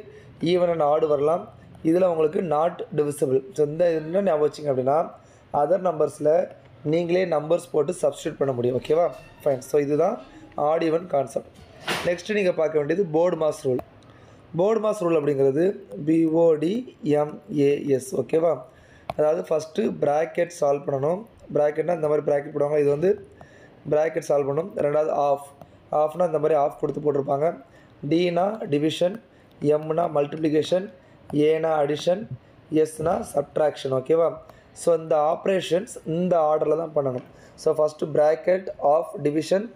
ஈவன் அண்ட் ஆடு வரலாம், இதில் உங்களுக்கு நாட் டிவிசிபிள். ஸோ இந்த என்ன ஞாபகம் வச்சிங்க அப்படின்னா அதர் நம்பர்ஸில் நீங்களே நம்பர்ஸ் போட்டு சப்ஸ்டியூட் பண்ண முடியும். ஓகேவா, ஃபைன். ஸோ இதுதான் ஆட் ஈவன் கான்செப்ட். நெக்ஸ்ட்டு நீங்கள் பார்க்க வேண்டியது board mass rule. Board mass rule அப்படிங்கிறது BODMAS. ஓகேவா. அதாவது ஃபஸ்ட்டு ப்ராக்கெட் சால்வ் பண்ணணும். ப்ராக்கெட்னால் இந்த மாதிரி ப்ராக்கெட் போடுவாங்க, இது வந்து ப்ராக்கெட் சால்வ் பண்ணணும். ரெண்டாவது ஆஃப்னா இந்த மாதிரி ஆஃப் கொடுத்து போட்டிருப்பாங்க. டினா டிவிஷன், எம்னா மல்டிப்ளிகேஷன், ஏனா அடிஷன், எஸ்னா சப்ட்ராக்ஷன். ஓகேவா. ஸோ இந்த ஆப்ரேஷன்ஸ் இந்த ஆர்டரில் தான் பண்ணணும். So first bracket, of, division,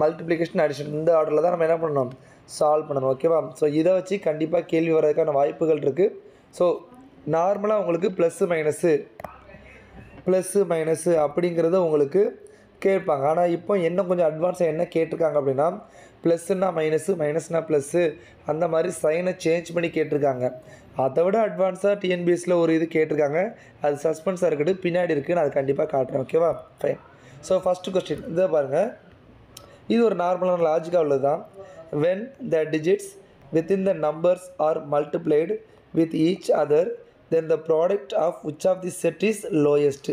multiplication, addition இந்த ஆர்டரில் தான் நம்ம என்ன பண்ணணும், சால்வ் பண்ணணும். ஓகேவா. ஸோ இதை வச்சு கண்டிப்பாக கேள்வி வர்றதுக்கான வாய்ப்புகள் இருக்குது. ஸோ நார்மலாக உங்களுக்கு ப்ளஸ்ஸு மைனஸு அப்படிங்கிறத உங்களுக்கு கேட்பாங்க. ஆனால் இப்போ இன்னும் கொஞ்சம் அட்வான்ஸாக என்ன கேட்டிருக்காங்க அப்படின்னா ப்ளஸ்ஸுன்னா மைனஸ்னா ப்ளஸ்ஸு அந்த மாதிரி சைனை சேஞ்ச் பண்ணி கேட்டிருக்காங்க. அதை விட அட்வான்ஸாக டிஎன்பிஎஸ்சியில் ஒரு இது கேட்டிருக்காங்க. அது சஸ்பென்ஸாக இருக்குது, பின்னாடி இருக்குது, நான் அது கண்டிப்பாக காட்டுறேன். ஓகேவா, ஃபைன். ஸோ ஃபஸ்ட்டு கொஸ்டின் இதை பாருங்கள். இது ஒரு நார்மலான லாஜிக்காக உள்ளது தான். when the digits within the numbers are multiplied with each other then the product of which of the set is lowest.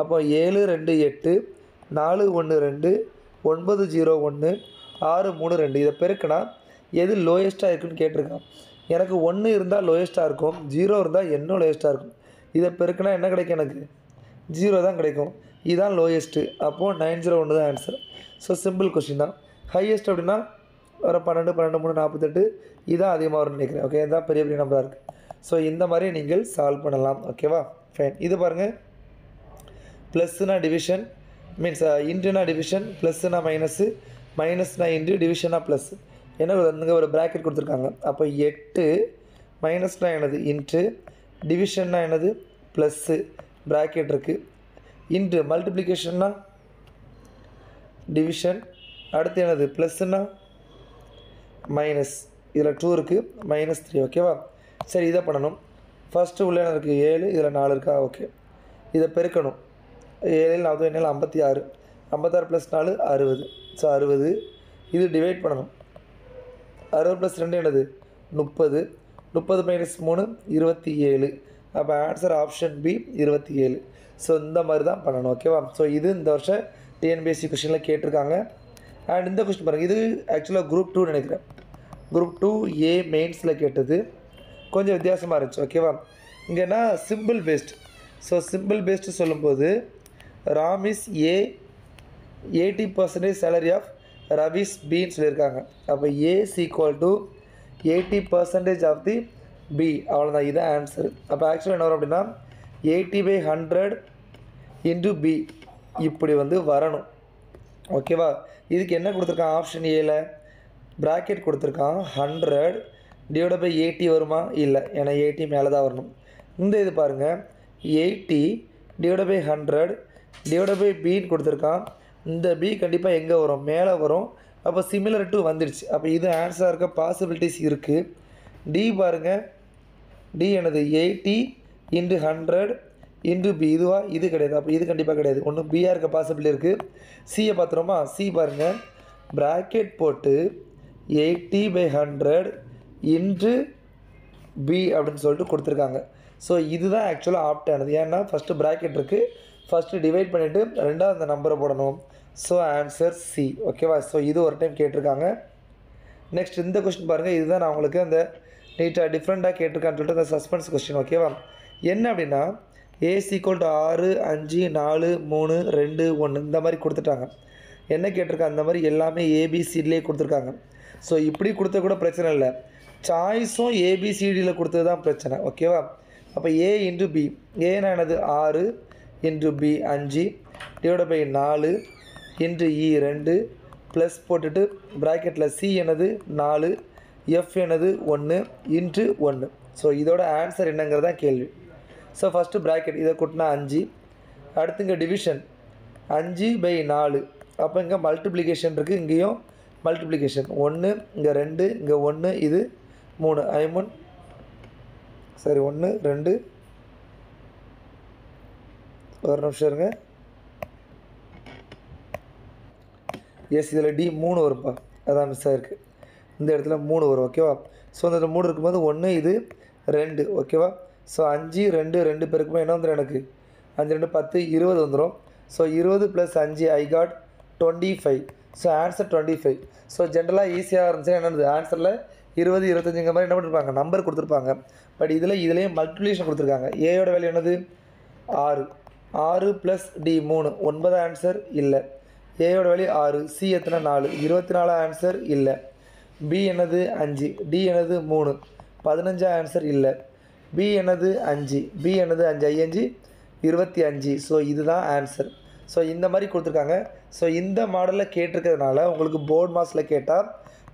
அப்போ 7 2 8 4 1 2 9 0 1 6 3 2 இதை பெருக்கினா எது லோயஸ்ட்டாக இருக்குன்னு கேட்டிருக்கான். எனக்கு 1 இருந்தால் லோயஸ்ட்டாக இருக்கும், 0 இருந்தால் இன்னும் லோயஸ்ட்டாக இருக்கும். இதை பெருக்கினா என்ன கிடைக்கும், எனக்கு 0 தான் கிடைக்கும். இதுதான் லோயஸ்ட்டு. அப்போது 901 தான் ஆன்சர். ஸோ சிம்பிள் கொஸ்டின் தான். ஹையஸ்ட் அப்படின்னா வர 12 12 3 48 இதுதான் அதிகமாக வரும்னு நினைக்கிறேன். ஓகே, இதுதான் பெரிய பெரிய நம்பராக இருக்குது. ஸோ இந்த மாதிரி நீங்கள் சால்வ் பண்ணலாம். ஓகேவா, ஃபைன். இது பாருங்கள், ப்ளஸ்ஸுனா டிவிஷன் மீன்ஸ் இன்ட்டுனா டிவிஷன், ப்ளஸ்ஸுனா மைனஸ்னா இன்ட்டு, டிவிஷனா ப்ளஸ். ஏன்னா இங்கே ஒரு ப்ராக்கெட் கொடுத்துருக்காங்க. அப்போ 8 மைனஸ்னால் என்னது இன்ட்டு, டிவிஷன்னா என்னது ப்ளஸ்ஸு ப்ராக்கெட் இருக்குது, இன்ட்டு மல்டிப்ளிகேஷன்னா டிவிஷன், அடுத்து என்னது ப்ளஸ்ஸுன்னா மைனஸ், இதில் 2 இருக்குது, -3. ஓகேவா. சரி, இதை பண்ணணும். ஃபஸ்ட்டு உள்ள என்ன இருக்குது 7, இதில் 4 இருக்கா. ஓகே, இதை பெருக்கணும். 7 4 7 56, 56 + 4 60. ஸோ 60. இது டிவைட் பண்ணணும். 60 + 2 என்னது 30, 30 - 3 27. அப்போ ஆன்சர் ஆப்ஷன் பி 27. ஸோ இந்த மாதிரி தான் பண்ணணும். ஓகேவா. ஸோ இது இந்த வருஷம் டிஎன்பிஎஸ்சி கொஸ்டினில் கேட்டிருக்காங்க. அண்ட் இந்த கொஸ்டின் பாருங்கள், இது ஆக்சுவலாக குரூப் 2 நினைக்கிறேன். குரூப் 2A மெயின்ஸில் கேட்டது, கொஞ்சம் வித்தியாசமாக இருந்துச்சு. ஓகேவா. இங்கேனா சிம்பிள் பேஸ்ட். ஸோ சிம்பிள் பேஸ்ட்டு சொல்லும்போது ராமிஸ் ஏ 80% சேலரி ஆஃப் ரவிஸ் பின்னு சொல்லியிருக்காங்க. அப்போ A = 80% ஆஃப் தி பி, அவ்வளோதான். இதுதான் ஆன்சர். அப்போ ஆக்சுவலாக என்ன வரும் அப்படின்னா 80/100 இன்ட்டு பி இப்படி வந்து வரணும். ஓகேவா. இதுக்கு என்ன கொடுத்துருக்கான், ஆப்ஷன் ஏல ப்ராக்கெட் கொடுத்துருக்கான். 100 / 80 வருமா, இல்லை, ஏன்னா 80 மேலே தான் வரணும். இந்த இது பாருங்கள், 80 / 100 / பின்னு கொடுத்துருக்கான். இந்த பி கண்டிப்பாக எங்கே வரும், மேலே வரும். அப்போ சிமிலர் டு வந்துடுச்சு. அப்போ இது ஆன்சராக இருக்க பாசிபிலிட்டிஸ் இருக்குது. டி பாருங்கள், டி என்னது 80 × 100 × பி, இதுவா, இது கிடையாது. அப்போ இது கண்டிப்பாக கிடையாது. ஒன்று பியாக இருக்க பாசிபிலிட்டி இருக்குது. சியை பார்த்துருமா, சி பாருங்கள், ப்ராக்கெட் போட்டு 80/100 இன்ட்டு பி அப்படின்னு சொல்லிட்டு கொடுத்துருக்காங்க. ஸோ இதுதான் ஆக்சுவலாக ஆப்டானது. ஏன்னா ஃபஸ்ட்டு ப்ராக்கெட் இருக்குது, ஃபஸ்ட்டு டிவைட் பண்ணிவிட்டு ரெண்டாவது அந்த நம்பரை போடணும். So answer C. ஓகேவா. ஸோ இது ஒரு டைம் கேட்டிருக்காங்க. நெக்ஸ்ட் இந்த கொஸ்டின் பாருங்கள், இதுதான் நான் உங்களுக்கு அந்த நீட்டாக டிஃப்ரெண்ட்டாக கேட்டிருக்கான்னு சொல்லிட்டு அந்த சஸ்பென்ஸ் கொஸ்டின். ஓகேவா. என்ன அப்படின்னா A = 6 5 4 3 2 1 இந்த மாதிரி கொடுத்துட்டாங்க. என்ன கேட்டிருக்காங்க, அந்த மாதிரி எல்லாமே ஏபிசிடிலே கொடுத்துருக்காங்க. ஸோ இப்படி கொடுத்த கூட பிரச்சனை இல்லை, சாய்ஸும் ஏபிசிடியில் கொடுத்தது தான் பிரச்சனை. ஓகேவா. அப்போ A × B, ஏன்னா என்னது 6 × B 5 / 4 × E 2 ப்ளஸ் போட்டுட்டு ப்ராக்கெட்டில் சி என்னது 4 எஃப் என்னது 1 இன்ட்டு 1. ஸோ இதோட ஆன்சர் என்னங்கிறதா கேள்வி. ஸோ ஃபஸ்ட்டு ப்ராக்கெட் இதை கூட்டினா 5. அடுத்து இங்கே டிவிஷன் 5/4. அப்போ இங்கே மல்டிப்ளிகேஷன் இருக்குது, இங்கேயும் மல்டிப்ளிகேஷன் 1 இங்கே 2 இங்கே 1 இது 3 1 2 ஒரு நிமிஷம் இருங்க. எஸ் இதில் டி 3 வரும்ப்பா, அதான் மிஸ் ஆகிருக்கு. இந்த இடத்துல 3 வரும் ஓகேவா. ஸோ இந்த 3 இருக்கும்போது 1 இது 2 ஓகேவா. ஸோ 5 2 2 பேருக்குமே என்ன வந்துடும் எனக்கு 5 2 10 20 வந்துடும். So 20 + 5 I got 25. So answer 25. So ஜென்ரலாக ஈஸியாக இருந்துச்சுன்னா என்னது ஆன்சரில் 20 25 மாதிரி என்ன பண்ணிருப்பாங்க நம்பர் கொடுத்துருப்பாங்க. பட் இதுலேயும் மல்டிப்ளிகேஷன் கொடுத்துருக்காங்க. ஏயோட வேல்யூ என்னது 6 6 + டி 3 9 ஆன்சர் இல்லை. ஏயோட வேல்யூ 6 சி எத்தனை 4 24 ஆன்சர் இல்லை. பி என்னது 5 டி என்னது 3 15 ஆன்சர் இல்லை. பி என்னது 5 பி என்னது 5 5 25. ஸோ இதுதான் ஆன்சர். ஸோ இந்த மாதிரி கொடுத்துருக்காங்க. ஸோ இந்த மாடலில் கேட்டிருக்கிறதுனால உங்களுக்கு போர்ட் மார்க்ஸில் கேட்டால்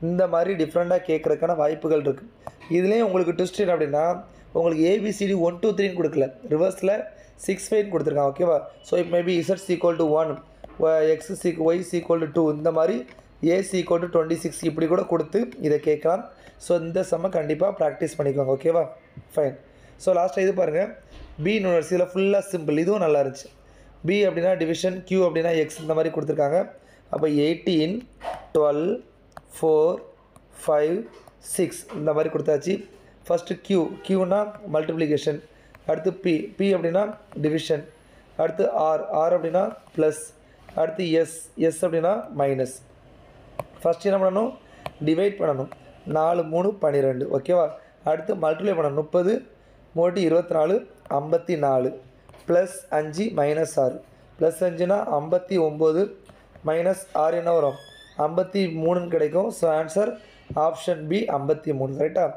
இந்த மாதிரி டிஃப்ரெண்ட்டாக கேட்குறதுக்கான வாய்ப்புகள் இருக்குது. இதுலேயும் உங்களுக்கு ட்விஸ்ட் என்ன அப்படின்னா உங்களுக்கு ஏபிசிடி 1 2 3 கொடுக்கல, ரிவர்ஸில் 6 5 கொடுத்துருக்காங்க ஓகேவா. ஸோ இப்போ மேபி இசட் = 1 எக்ஸ் ஒய் = 2 இந்த மாதிரி ஏ = 26 இப்படி கூட கொடுத்து இதை கேட்கலாம். ஸோ இந்த செம்ம கண்டிப்பாக ப்ராக்டிஸ் பண்ணிக்கோங்க ஓகேவா. ஃபைன். ஸோ லாஸ்ட்டாக இது பாருங்கள் பி நோட்ஸ் இதில் ஃபுல்லாக சிம்பிள், இதுவும் நல்லா இருந்துச்சு. பி அப்படின்னா டிவிஷன், கியூ அப்படின்னா எக்ஸ் இந்த மாதிரி கொடுத்துருக்காங்க. அப்போ 18 12 4 5 6 இந்த மாதிரி கொடுத்தாச்சு. ஃபஸ்ட்டு கியூனா மல்டிப்ளிகேஷன், அடுத்து பி அப்படின்னா டிவிஷன், அடுத்து ஆர் அப்படின்னா ப்ளஸ், அடுத்து எஸ் அப்படின்னா மைனஸ். ஃபஸ்ட்டு என்ன பண்ணணும் டிவைட் பண்ணணும் 4 3 12 ஓகேவா. அடுத்து மல்டிப்ளை பண்ணணும் 30 3 24 54 ப்ளஸ் 5 மைனஸ் 6 ப்ளஸ் 5னா 59 மைனஸ் 6 என்ன வரும் 53 கிடைக்கும். ஸோ ஆன்சர் ஆப்ஷன் பி 53 கரெக்டாக.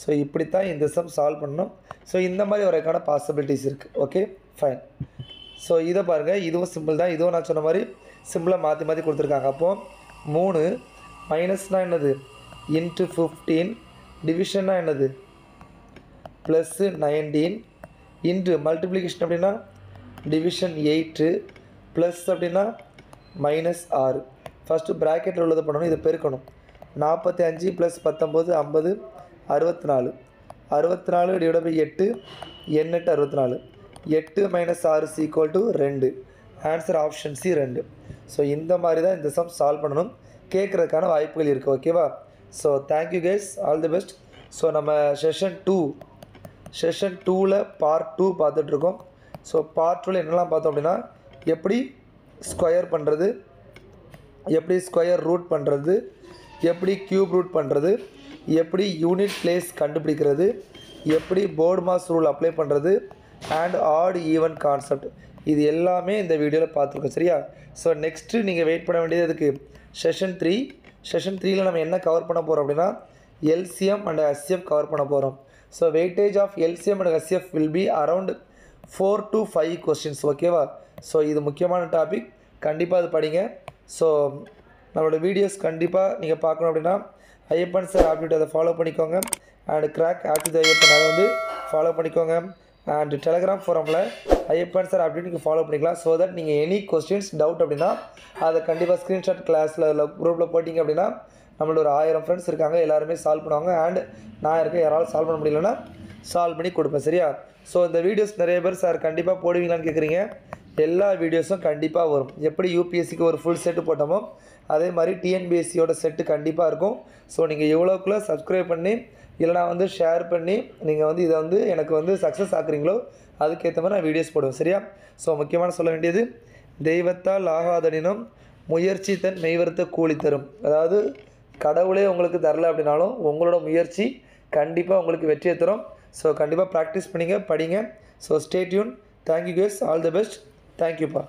ஸோ இப்படி தான் இந்த சம் சால்வ் பண்ணணும். ஸோ இந்த மாதிரி வரக்கான பாசிபிலிட்டிஸ் இருக்குது ஓகே ஃபைன். ஸோ இதை பாருங்கள் இதுவும் சிம்பிள் தான், இதுவும் நான் சொன்ன மாதிரி சிம்பிளாக மாற்றி கொடுத்துருக்காங்க. அப்போது 3 மைனஸ்னால் என்னது இன்ட்டு 15 டிவிஷன்னா என்னது ப்ளஸ் 19 இன்ட்டு மல்டிப்ளிகேஷன் அப்படின்னா டிவிஷன் 8 ப்ளஸ் அப்படின்னா மைனஸ் 6. ஃபஸ்ட்டு ப்ராக்கெட்டில் உள்ளதை பண்ணணும், இதை பெருக்கணும். 45 + 19 50 64 64 / 8 8 64 8 - 6 = 2. Answer option C 2. ஸோ இந்த மாதிரி தான் இந்த சம் சால்வ் பண்ணணும், கேட்குறதுக்கான வாய்ப்புகள் இருக்குது ஓகேவா. So thank you guys, all the best. So நம்ம செஷன் 2ல் பார்ட் 2 பார்த்துட்ருக்கோம். ஸோ பார்ட் 2ல் என்னெல்லாம் பார்த்தோம் அப்படின்னா எப்படி ஸ்கொயர் பண்ணுறது, எப்படி ஸ்கொயர் ரூட் பண்ணுறது, எப்படி க்யூப் ரூட் பண்ணுறது, எப்படி யூனிட் பிளேஸ் கண்டுபிடிக்கிறது, எப்படி போர்டு மாஸ் ரூல் அப்ளை பண்ணுறது அண்ட் ஆட் ஈவன் கான்செப்ட், இது எல்லாமே இந்த வீடியோவில் பார்த்துருக்கோம் சரியா. ஸோ நெக்ஸ்ட்டு நீங்கள் வெயிட் பண்ண வேண்டியது அதுக்கு செஷன் 3. செஷன் 3ல் நம்ம என்ன கவர் பண்ண போகிறோம் அப்படின்னா எல்சிஎம் அண்ட் ஹெச்சிஎஃப் கவர் பண்ண போகிறோம். So weightage of LCM and HCF will be around 4 to 5 questions ஓகேவா. ஸோ இது முக்கியமான டாபிக், கண்டிப்பாக அது படிங்க. ஸோ நம்மளோட வீடியோஸ் கண்டிப்பாக நீங்கள் பார்க்கணும் அப்படின்னா ஐயப்பன் சார் ஆப்டிடியூட் அதை ஃபாலோ பண்ணிக்கோங்க. அண்ட் கிராக் ஆப்டிடியூட் ஐயப்பன் அதை வந்து ஃபாலோ பண்ணிக்கோங்க. அண்ட் டெலகிராம் ஃபோரமில் ஐயப்பன் சார் ஆப்டிடியூட் நீங்கள் ஃபாலோ பண்ணிக்கலாம். ஸோ தட் நீங்கள் எனி கொஸ்டின்ஸ் டவுட் அப்படின்னா அதை கண்டிப்பாக ஸ்க்ரீன்ஷாட் கிளாஸில் குரூப்பில் போட்டிங்க அப்படின்னா நம்மளோட ஒரு 1000 ஃப்ரெண்ட்ஸ் இருக்காங்க, எல்லாருமே சால்வ் பண்ணுவாங்க. அண்ட் நான் இருக்கேன், யாராலும் சால்வ் பண்ண முடியலன்னா சால்வ் பண்ணி கொடுப்பேன் சரியா. ஸோ இந்த வீடியோஸ் நிறைய பேர் சார் கண்டிப்பாக போடுவீங்களான்னு கேட்குறீங்க. எல்லா வீடியோஸும் கண்டிப்பாக வரும். எப்படி யூபிஎஸ்சிக்கு ஒரு ஃபுல் செட்டு போட்டோமோ அதே மாதிரி டிஎன்பிஎஸ்சியோட செட்டு கண்டிப்பாக இருக்கும். ஸோ நீங்கள் எவ்வளோக்குள்ளே சப்ஸ்கிரைப் பண்ணி இல்லைனா வந்து ஷேர் பண்ணி நீங்கள் வந்து இதை வந்து எனக்கு வந்து சக்ஸஸ் ஆக்குறீங்களோ அதுக்கேற்ற மாதிரி நான் வீடியோஸ் போடுவேன் சரியா. ஸோ முக்கியமான சொல்ல வேண்டியது தெய்வத்தால் ஆகாதனினும் முயற்சி தன் மெய்வருத்த கூலி தரும். அதாவது கடவுளே உங்களுக்கு தரல அப்படின்னாலும் உங்களோட முயற்சி கண்டிப்பாக உங்களுக்கு வெற்றியை தரும். ஸோ கண்டிப்பாக ப்ராக்டிஸ் பண்ணிங்க, படிங்க. So stay tune. Thank you guys, all the best. தேங்க்யூப்பா.